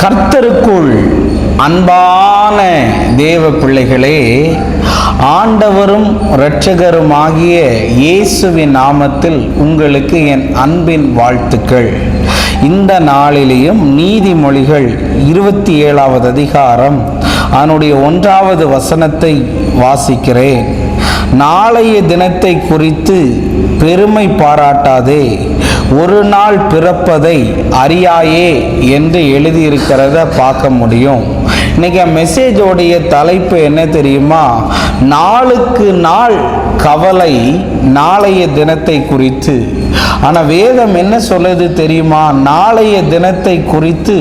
கர்த்தருக்குள் அன்பான தேவ பிள்ளைகளே, ஆண்டவரும் இரட்சகருமாகிய இயேசுவின் நாமத்தில் உங்களுக்கு என் அன்பின் வாழ்த்துக்கள். இந்த நாளிலேயும் நீதிமொழிகள் 27வது அதிகாரம் அதனுடைய 1வது வசனத்தை வாசிக்கிறேன். நாளைய தினத்தை குறித்து பெருமை பாராட்டாதே, ஒரு நாள் பிறப்பதை அறியாயே என்று எழுதியிருக்கிறத பார்க்க முடியும். இன்னைக்கு மெசேஜோடைய தலைப்பு என்ன தெரியுமா? நாளுக்கு நாள் கவலை நாளைய தினத்தை குறித்து. ஆனால் வேதம் என்ன சொல்லுது தெரியுமா? நாளைய தினத்தை குறித்து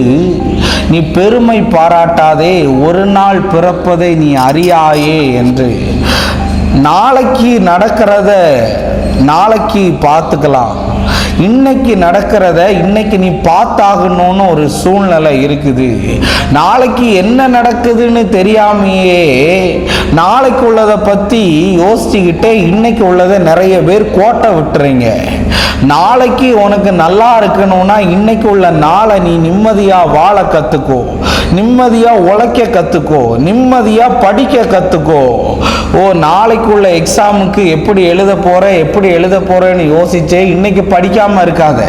நீ பெருமை பாராட்டாதே, ஒரு நாள் பிறப்பதை நீ அறியாயே என்று. நாளைக்கு நடக்கிறத நாளைக்கு பார்த்துக்கலாம், இன்னைக்கு நடக்கிறத இன்னைக்கு நீ பார்த்தாகணும்னு ஒரு சூழ்நிலை இருக்குது. நாளைக்கு என்ன நடக்குதுன்னு தெரியாமையே நாளைக்கு உள்ளதை பற்றி யோசிச்சுக்கிட்டே இன்னைக்கு உள்ளதை நிறைய பேர் கோட்டை விட்டுறீங்க. நாளைக்கு உனக்கு நல்லா இருக்கணும்னா இன்னைக்கு உள்ள நாளை நீ நிம்மதியாக வாழ கற்றுக்கோ, நிம்மதியாக உழைக்க கற்றுக்கோ, நிம்மதியாக படிக்க கற்றுக்கோ. நாளைக்குள்ள எக்ஸாமுக்கு எப்படி எழுத போகிறேன்னு யோசிச்சே இன்னைக்கு படிக்காமல் இருக்காத.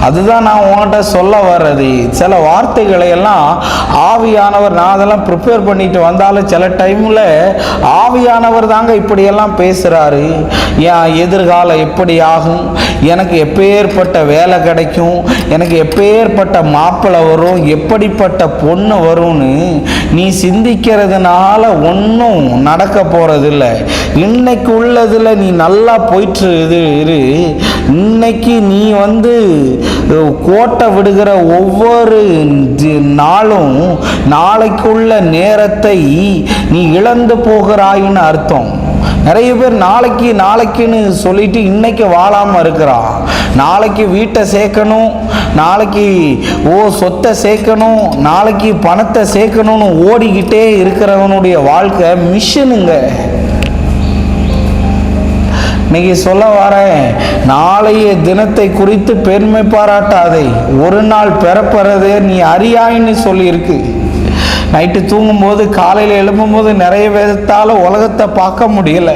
அதுதான் நான் உன்கிட்ட சொல்ல வர்றது. சில வார்த்தைகளை எல்லாம் ஆவியானவர், நான் அதெல்லாம் ப்ரிப்பேர் பண்ணிட்டு வந்தாலும் சில டைமில் ஆவியானவர் தாங்க இப்படியெல்லாம் பேசுகிறாரு. என் எதிர்காலம் எப்படி ஆகும், எனக்கு எப்பேற்பட்ட வேலை கிடைக்கும், எனக்கு எப்பேற்பட்ட மாப்பிள்ளை வரும், எப்படிப்பட்ட பொண்ணு வரும்னு நீ சிந்திக்கிறதுனால ஒன்றும் நடக்க போகிறதில்ல. இன்னைக்கு உள்ளதில் நீ நல்லா போயிட்டு இரு. இன்னைக்கு நீ கோட்டை விடுகிற ஒவ்வொரு நாளும் நாளைக்குள்ள நேரத்தை நீ இழந்து போகிறாயின்னு அர்த்தம். நிறைய பேர் நாளைக்குன்னு சொல்லிட்டு இன்னைக்கு வாழாமல் இருக்கிறான். நாளைக்கு வீட்டை சேர்க்கணும், நாளைக்கு சொத்தை சேர்க்கணும், நாளைக்கு பணத்தை சேர்க்கணும்னு ஓடிக்கிட்டே இருக்கிறவனுடைய வாழ்க்கை மிஷனுங்க. இன்னைக்கு சொல்ல வரேன், நாளைய தினத்தை குறித்து பெருமை பாராட்டாதே, ஒரு நாள் பிறப்பறதே நீ அறியாயின்னு சொல்லியிருக்கு. நைட்டு தூங்கும்போது காலையில் எழும்பும்போது நிறைய வேதத்தால் உலகத்தை பார்க்க முடியல.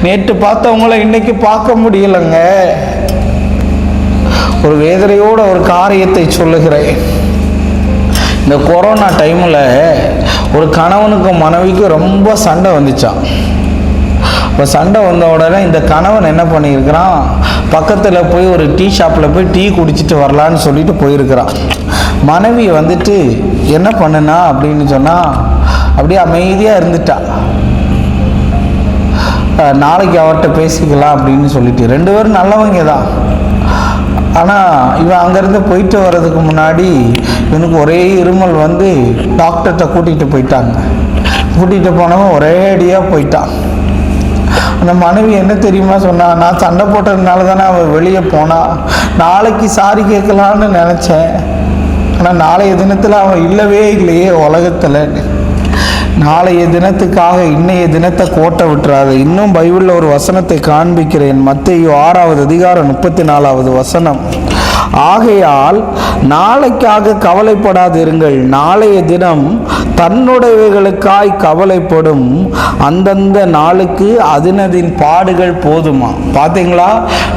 நேற்று பார்த்தவங்கள இன்னைக்கு பார்க்க முடியலைங்க. ஒரு வேதனையோட ஒரு காரியத்தை சொல்லுகிறேன். இந்த கொரோனா டைமில் ஒரு கணவனுக்கும் மனைவிக்கும் ரொம்ப சண்டை வந்துச்சான். இப்போ சண்டை வந்த உடனே இந்த கணவன் என்ன பண்ணியிருக்கிறான், பக்கத்தில் போய் ஒரு டீ ஷாப்பில் போய் டீ குடிச்சிட்டு வரலான்னு சொல்லிட்டு போயிருக்கிறான். மனைவி என்ன பண்ணுனா அப்படின்னு சொன்னால் அப்படியே அமைதியாக இருந்துட்டா. நாளைக்கு அவர்கிட்ட பேசிக்கலாம் அப்படின்னு சொல்லிட்டு, 2 பேரும் நல்லவங்க தான். ஆனால் இவன் அங்கேருந்து போயிட்டு வர்றதுக்கு முன்னாடி இவனுக்கு ஒரே இருமல் டாக்டர்கிட்ட கூட்டிகிட்டு போயிட்டாங்க. கூட்டிகிட்டு போனவன் ஒரே அடியாக போயிட்டான். அந்த மனைவி என்ன தெரியுமா சொன்னா, நான் சண்டை போட்டதுனால தானே அவன் வெளியே போனா, நாளைக்கு சாரி கேட்கலான்னு நினச்சேன், ஆனால் நாளைய தினத்தில் அவன் இல்லவே இல்லையே உலகத்தில். நாளைய தினத்துக்காக இன்னைய தினத்தை கோட்டை விட்டுறாது. இன்னும் பைபிளில் ஒரு வசனத்தை காண்பிக்கிறேன். மத்தேயு 6வது அதிகாரம் 34வது வசனம். ஆகையால் நாளைக்காக கவலைப்படாதிருங்கள், நாளைய தினம் தன்னுடையவைகளுக்காய் கவலைப்படும், அந்தந்த நாளுக்கு அதனதின் பாடுகள் போதுமா. பார்த்தீங்களா?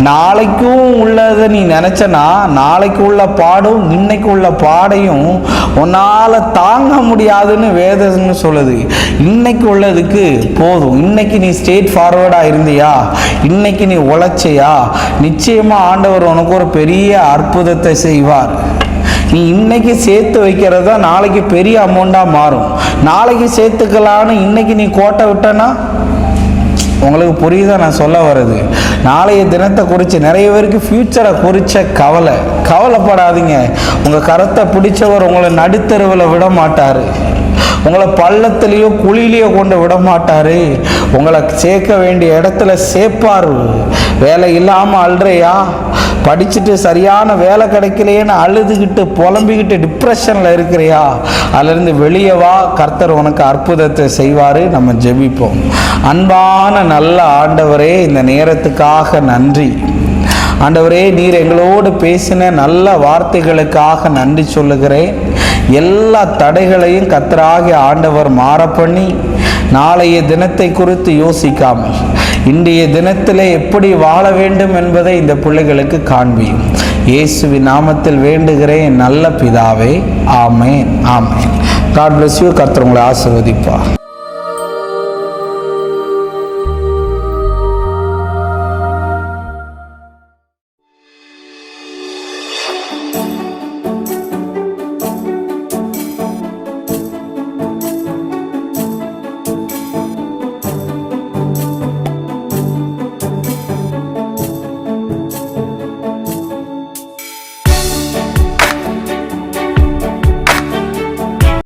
நாளைக்கும் உள்ளதை நீ நினைச்சனா நாளைக்கு உள்ள பாடும் இன்னைக்கு உள்ள பாடையும் உன்னால் தாங்க முடியாதுன்னு வேதம்னு சொல்லுது. இன்னைக்கு உள்ளதுக்கு போதும். இன்னைக்கு நீ ஸ்ட்ரெயிட் ஃபார்வர்டாக இருந்தியா, இன்னைக்கு நீ உழைச்சியா, நிச்சயமாக ஆண்டவர் உனக்கு ஒரு பெரிய அற்புதத்தை செய்வார். நீ இன்னைக்கு சேர்த்து வைக்கிறதா நாளைக்கு பெரிய அமௌண்ட்டாக மாறும். நாளைக்கு சேர்த்துக்கலான்னு இன்னைக்கு நீ கோட்டை விட்டனா, உங்களுக்கு புரியுதா நான் சொல்ல வர்றது? நாளைய தினத்தை குறித்து நிறைய பேருக்கு ஃப்யூச்சரை குறித்த கவலைப்படாதீங்க. உங்கள் கரத்தை பிடிச்சவர் உங்களை நடுத்தருவில் விட மாட்டார், உங்களை பள்ளத்திலேயோ குழியிலையோ கொண்டு விட மாட்டார், உங்களை சேர்க்க வேண்டிய இடத்துல சேர்ப்பார். வேலை இல்லாமல் அழுறையா, படிச்சுட்டு சரியான வேலை கிடைக்கலையேன்னு அழுதுகிட்டு புலம்பிக்கிட்டு டிப்ரெஷனில் இருக்கிறியா, அதிலிருந்து வெளியே வா, கர்த்தர் உனக்கு அற்புதத்தை செய்வார். நம்ம ஜெபிப்போம். அன்பான நல்ல ஆண்டவரே, இந்த நேரத்துக்காக நன்றி. ஆண்டவரே, நீர் எங்களோடு பேசின நல்ல வார்த்தைகளுக்காக நன்றி சொல்லுகிறேன். எல்லா தடைகளையும் கர்த்தராகிய ஆண்டவர் மாற பண்ணி நாளைய தினத்தை குறித்து யோசிக்காமல் இன்றைய தினத்திலே எப்படி வாழ வேண்டும் என்பதை இந்த பிள்ளைகளுக்கு காண்பியும். இயேசுவின் நாமத்தில் வேண்டுகிறேன் நல்ல பிதாவே. ஆமேன், ஆமேன். God bless you. கர்த்தர் உங்களை ஆசீர்வதிப்பார்.